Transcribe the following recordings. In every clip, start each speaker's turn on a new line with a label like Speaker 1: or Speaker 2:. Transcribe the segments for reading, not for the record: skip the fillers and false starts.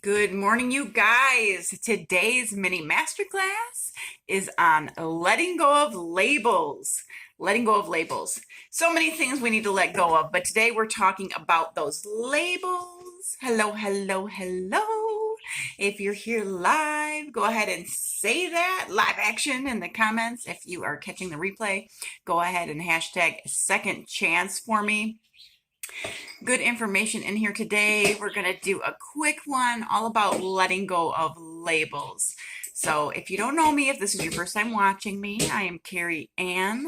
Speaker 1: Good morning, you guys. Today's mini masterclass is on letting go of labels. Letting go of labels. So many things we need to let go of, but today we're talking about those labels. Hello, hello, hello. If you're here live, go ahead and say that live action in the comments. If you are catching the replay, go ahead and hashtag second chance for me. Good information in here today. We're going to do a quick one all about letting go of labels. So if you don't know me, if this is your first time watching me, I am Carrie Ann.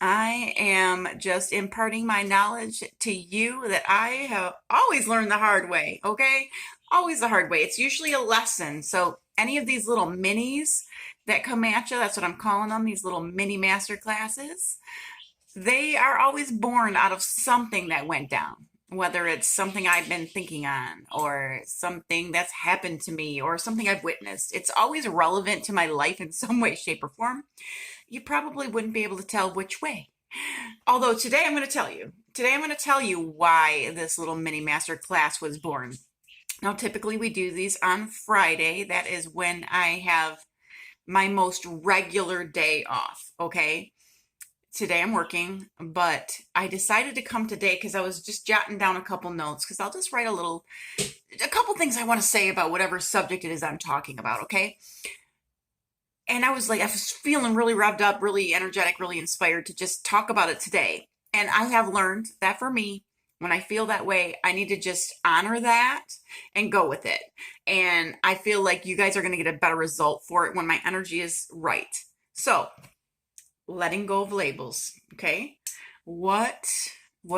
Speaker 1: I am just imparting my knowledge to you that I have always learned the hard way, okay? Always the hard way. It's usually a lesson. So any of these little minis that come at you, that's what I'm calling them, these little mini master classes, they are always born out of something that went down, whether it's something I've been thinking on or something that's happened to me or something I've witnessed. It's always relevant to my life in some way, shape, or form. You probably wouldn't be able to tell which way. Although today I'm going to tell you. Today I'm going to tell you why this little mini master class was born. Now, typically we do these on Friday. That is when I have my most regular day off, okay? Today I'm working, but I decided to come today because I was just jotting down a couple notes because I'll just write a couple things I want to say about whatever subject it is I'm talking about, okay? And I was feeling really revved up, really energetic, really inspired to just talk about it today. And I have learned that for me, when I feel that way, I need to just honor that and go with it. And I feel like you guys are going to get a better result for it when my energy is right. So, letting go of labels, okay? What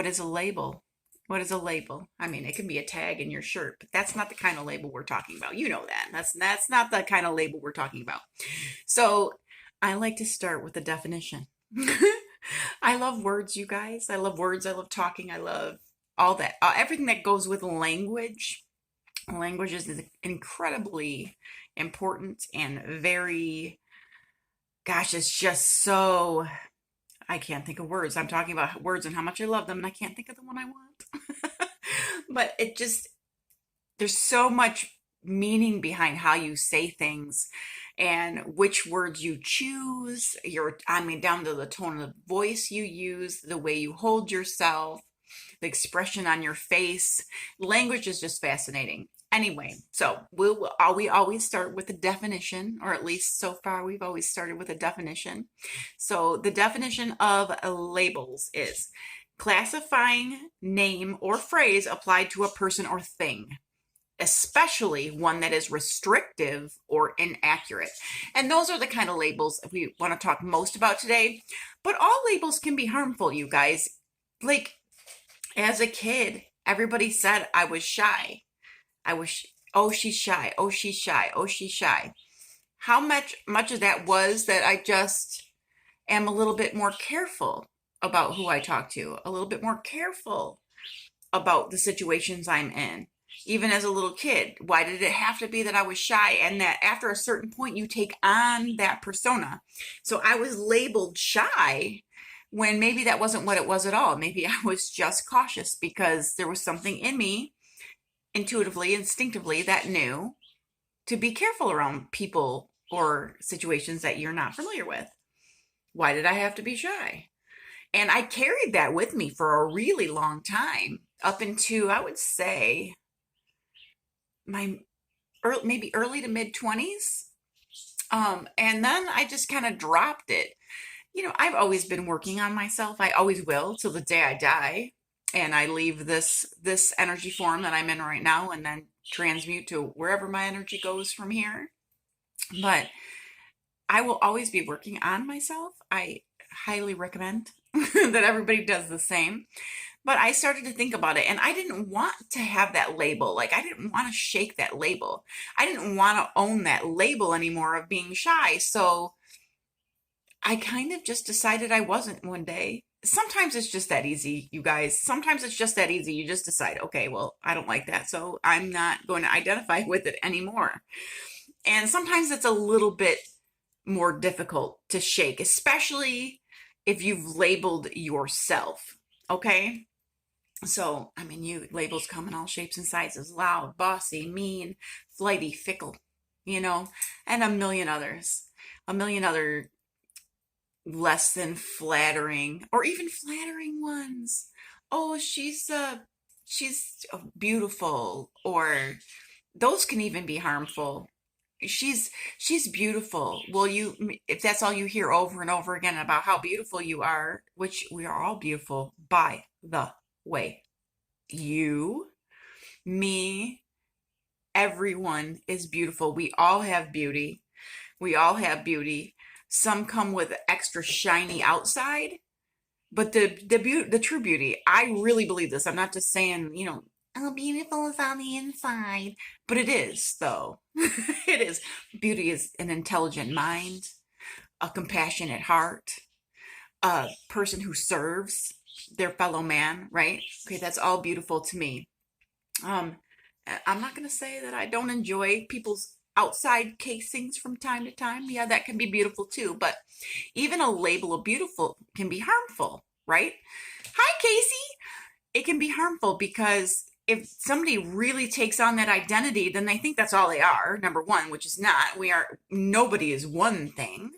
Speaker 1: is a label? What is a label? I mean, it can be a tag in your shirt, but that's not the kind of label we're talking about. You know that. That's not the kind of label we're talking about. So I like to start with a definition. I love words, you guys. I love words. I love talking. I love all that. Everything that goes with language. Language is incredibly important and very... Gosh, it's just so, I can't think of words. I'm talking about words and how much I love them, and I can't think of the one I want. But there's so much meaning behind how you say things and which words you choose, down to the tone of the voice you use, the way you hold yourself, the expression on your face. Language is just fascinating. Anyway, so we always start with a definition, or at least so far we've always started with a definition. So the definition of labels is classifying name or phrase applied to a person or thing, especially one that is restrictive or inaccurate. And those are the kind of labels we want to talk most about today. But all labels can be harmful, you guys. Like, as a kid, everybody said I was shy. Oh, she's shy. Oh, she's shy. Oh, she's shy. How much of that was that I just am a little bit more careful about who I talk to, a little bit more careful about the situations I'm in. Even as a little kid, why did it have to be that I was shy and that after a certain point you take on that persona? So I was labeled shy when maybe that wasn't what it was at all. Maybe I was just cautious because there was something in me intuitively, instinctively, that knew to be careful around people or situations that you're not familiar with. Why did I have to be shy? And I carried that with me for a really long time, up into, I would say, my maybe early to mid 20s. And then I just kind of dropped it. You know, I've always been working on myself. I always will till the day I die. And I leave this energy form that I'm in right now and then transmute to wherever my energy goes from here. But I will always be working on myself. I highly recommend that everybody does the same. But I started to think about it, and I didn't want to have that label. Like, I didn't want to shake that label. I didn't want to own that label anymore of being shy. So I kind of just decided I wasn't one day. Sometimes it's just that easy, you guys. Sometimes it's just that easy. You just decide, okay, well, I don't like that, so I'm not going to identify with it anymore. And sometimes it's a little bit more difficult to shake, especially if you've labeled yourself, okay? So, I mean, labels come in all shapes and sizes: loud, bossy, mean, flighty, fickle, and a million others. A million other less than flattering or even flattering ones. Oh, she's beautiful, or those can even be harmful. She's she's beautiful. Well, if that's all you hear over and over again about how beautiful you are, which we are all beautiful, by the way, you, me, everyone is beautiful. We all have beauty. We all have beauty. Some come with extra shiny outside, but the true beauty, I really believe this. I'm not just saying, oh, beautiful is on the inside, but it is though. It is. Beauty is an intelligent mind, a compassionate heart, a person who serves their fellow man, right? Okay, that's all beautiful to me. Um, I'm not going to say that I don't enjoy people's outside casings from time to time. Yeah, that can be beautiful too, but even a label of beautiful can be harmful, right? Hi, Casey. It can be harmful because if somebody really takes on that identity, then they think that's all they are, number one, which is not. Nobody is one thing,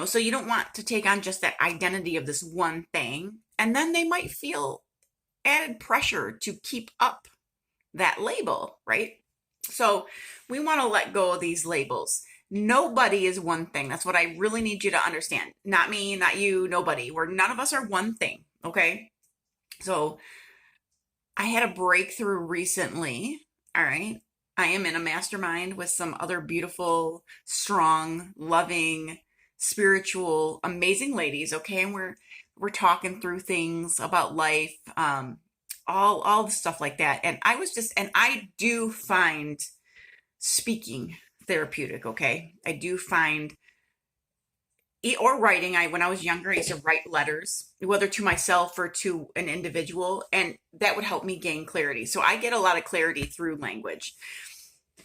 Speaker 1: so you don't want to take on just that identity of this one thing. And then they might feel added pressure to keep up that label, right? So we want to let go of these labels. Nobody is one thing. That's what I really need you to understand. Not me, not you, nobody. None of us are one thing, okay? So I had a breakthrough recently, all right? I am in a mastermind with some other beautiful, strong, loving, spiritual, amazing ladies, okay? And we're talking through things about life, all the stuff like that. And I do find speaking therapeutic, okay? I do find, or writing. When I was younger, I used to write letters, whether to myself or to an individual, and that would help me gain clarity. So I get a lot of clarity through language.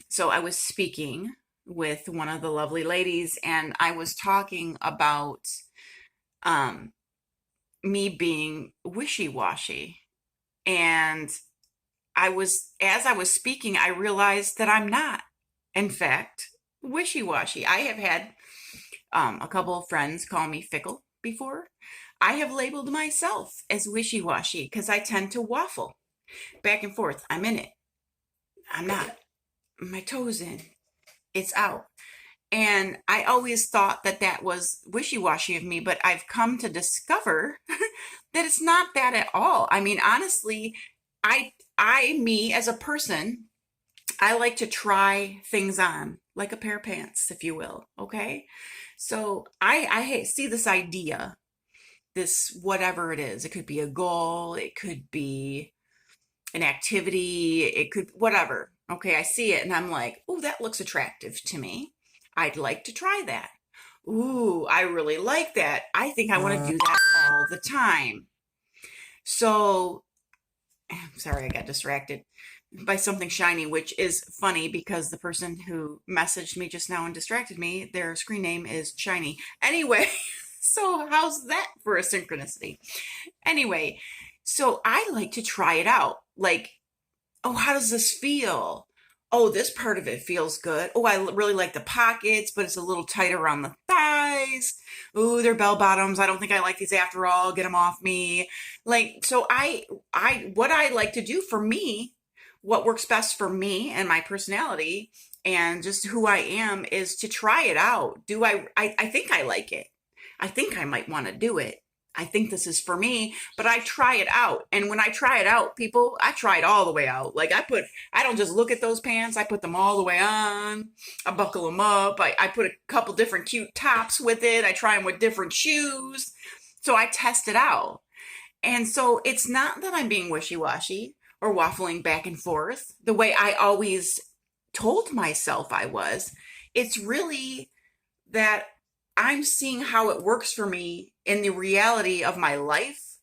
Speaker 1: So I was speaking with one of the lovely ladies, and I was talking about me being wishy-washy. And as I was speaking, I realized that I'm not, in fact, wishy-washy. I have had a couple of friends call me fickle before. I have labeled myself as wishy-washy because I tend to waffle back and forth. I'm in it. I'm not. My toes in. It's out. And I always thought that was wishy-washy of me, but I've come to discover that it's not that at all. I mean, honestly, me as a person, I like to try things on, like a pair of pants, if you will. Okay. So I see this idea, this whatever it is. It could be a goal. It could be an activity. It could, whatever. Okay. I see it and I'm like, oh, that looks attractive to me. I'd like to try that. Ooh, I really like that. I think I want to do that all the time. So, I'm sorry, I got distracted by something shiny, which is funny because the person who messaged me just now and distracted me, their screen name is Shiny. Anyway, so how's that for a synchronicity? Anyway, so I like to try it out. Like, oh, how does this feel? Oh, this part of it feels good. Oh, I really like the pockets, but it's a little tight around the thighs. Ooh, they're bell bottoms. I don't think I like these after all. Get them off me. Like, so what I like to do for me, what works best for me and my personality and just who I am is to try it out. I think I like it. I think I might want to do it. I think this is for me, but I try it out. And when I try it out, people, I try it all the way out. Like I don't just look at those pants. I put them all the way on. I buckle them up. I put a couple different cute tops with it. I try them with different shoes. So I test it out. And so it's not that I'm being wishy-washy or waffling back and forth the way I always told myself I was. It's really that I'm seeing how it works for me in the reality of my life,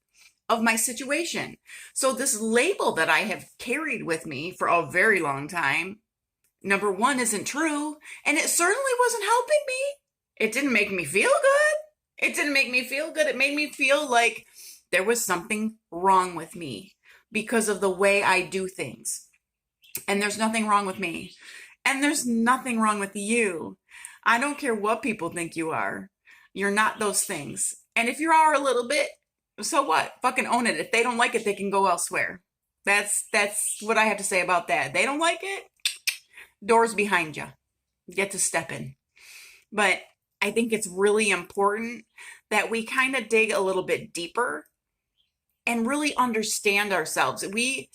Speaker 1: of my situation. So this label that I have carried with me for a very long time, number one, isn't true. And it certainly wasn't helping me. It didn't make me feel good. It didn't make me feel good. It made me feel like there was something wrong with me. because of the way I do things. And there's nothing wrong with me. And there's nothing wrong with you. I don't care what people think you are. You're not those things. And if you are a little bit, so what? Fucking own it. If they don't like it, they can go elsewhere. That's what I have to say about that. They don't like it, doors behind you. Get to step in. But I think it's really important that we kind of dig a little bit deeper and really understand ourselves. We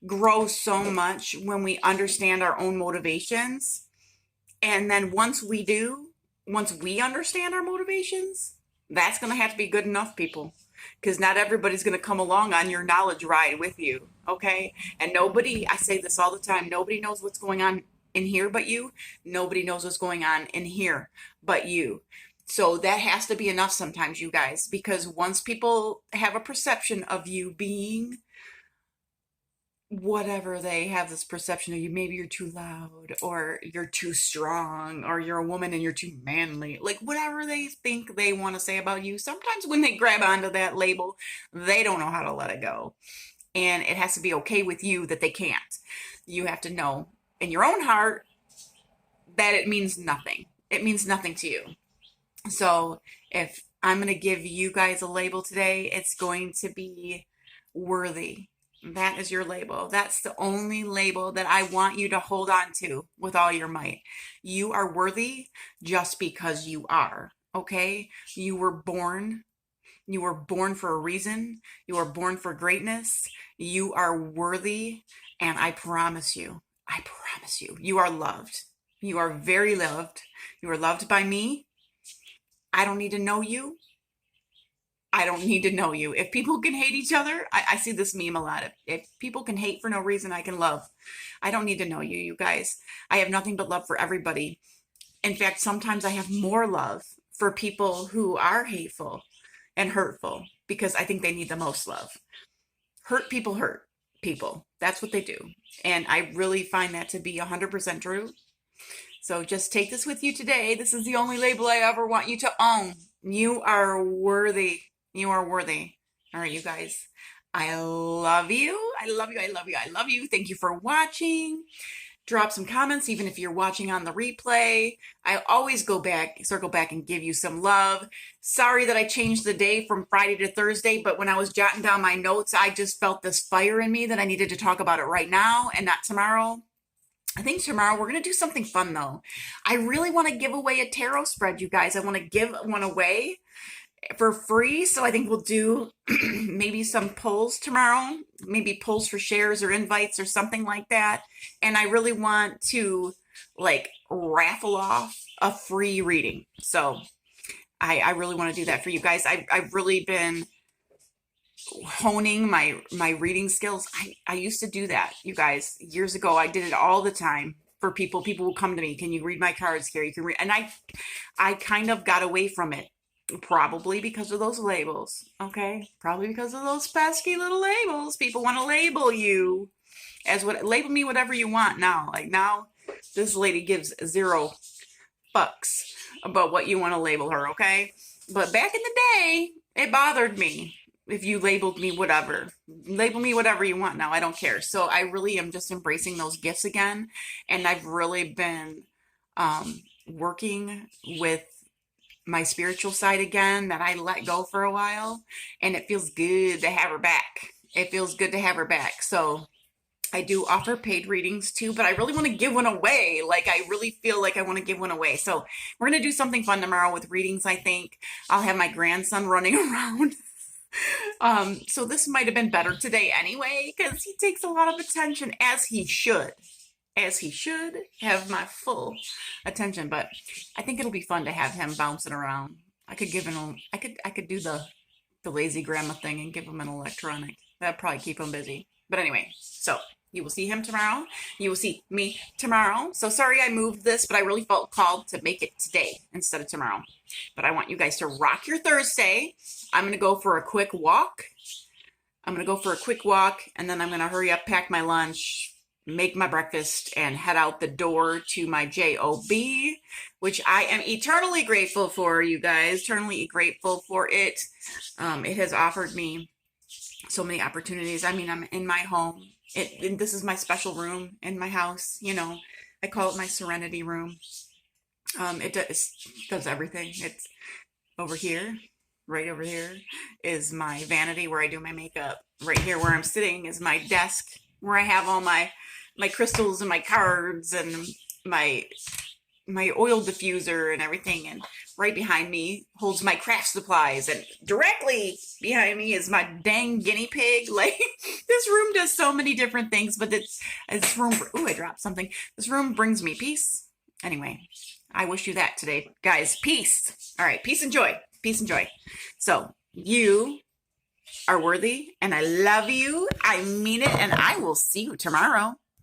Speaker 1: grow so much when we understand our own motivations. And then once we understand our motivations, that's going to have to be good enough, people. Because not everybody's going to come along on your knowledge ride with you, okay? And nobody, I say this all the time, nobody knows what's going on in here but you. Nobody knows what's going on in here but you. So that has to be enough sometimes, you guys, because once people have a perception of you being whatever, they have this perception of you, maybe you're too loud, or you're too strong, or you're a woman and you're too manly, like whatever they think they want to say about you. Sometimes when they grab onto that label, they don't know how to let it go. And it has to be okay with you that they can't. You have to know in your own heart that it means nothing. It means nothing to you. So if I'm going to give you guys a label today, it's going to be worthy. That is your label. That's the only label that I want you to hold on to with all your might. You are worthy just because you are, okay? You were born. You were born for a reason. You were born for greatness. You are worthy, and I promise you, you are loved. You are very loved. You are loved by me. I don't need to know you. I don't need to know you. If people can hate each other, I see this meme a lot. If people can hate for no reason, I can love. I don't need to know you, you guys. I have nothing but love for everybody. In fact, sometimes I have more love for people who are hateful and hurtful because I think they need the most love. Hurt people. That's what they do. And I really find that to be 100% true. So just take this with you today. This is the only label I ever want you to own. You are worthy. You are worthy. All right, you guys. I love you. I love you. I love you. I love you. Thank you for watching. Drop some comments, even if you're watching on the replay. I always circle back and give you some love. Sorry that I changed the day from Friday to Thursday, but when I was jotting down my notes, I just felt this fire in me that I needed to talk about it right now and not tomorrow. I think tomorrow we're going to do something fun, though. I really want to give away a tarot spread, you guys. I want to give one away for free. So I think we'll do maybe some polls tomorrow, maybe polls for shares or invites or something like that. And I really want to like raffle off a free reading. So I really want to do that for you guys. I've really been honing my reading skills. I used to do that, you guys, years ago. I did it all the time for people. People would come to me, can you read my cards, Carrie? You can read. And I kind of got away from it, probably because of those labels. Okay, probably because of those pesky little labels. People want to label you as label me whatever you want now. Like now, this lady gives 0 fucks about what you want to label her. Okay, but back in the day, it bothered me. If you labeled me whatever, label me whatever you want now. I don't care. So I really am just embracing those gifts again. And I've really been working with my spiritual side again that I let go for a while. And it feels good to have her back. It feels good to have her back. So I do offer paid readings too, but I really want to give one away. Like I really feel like I want to give one away. So we're going to do something fun tomorrow with readings. I think I'll have my grandson running around. So this might have been better today anyway, because he takes a lot of attention, as he should have my full attention. But I think it'll be fun to have him bouncing around. I could do the lazy grandma thing and give him an electronic. That'd probably keep him busy. But anyway, so you will see him tomorrow. You will see me tomorrow. So sorry I moved this, but I really felt called to make it today instead of tomorrow. But I want you guys to rock your Thursday. I'm going to go for a quick walk. And then I'm going to hurry up, pack my lunch, make my breakfast, and head out the door to my job, which I am eternally grateful for, you guys. Eternally grateful for it. It has offered me so many opportunities. I mean, I'm in my home. And this is my special room in my house. You know, I call it my serenity room. It does everything. It's over here, right over here is my vanity where I do my makeup. Right here where I'm sitting is my desk where I have all my crystals and my cards and my my oil diffuser and everything. And right behind me holds my craft supplies. And directly behind me is my dang guinea pig. Like, this room does so many different things, but this room, ooh, I dropped something. This room brings me peace. Anyway, I wish you that today, guys. Peace. All right. Peace and joy. Peace and joy. So you are worthy and I love you. I mean it. And I will see you tomorrow.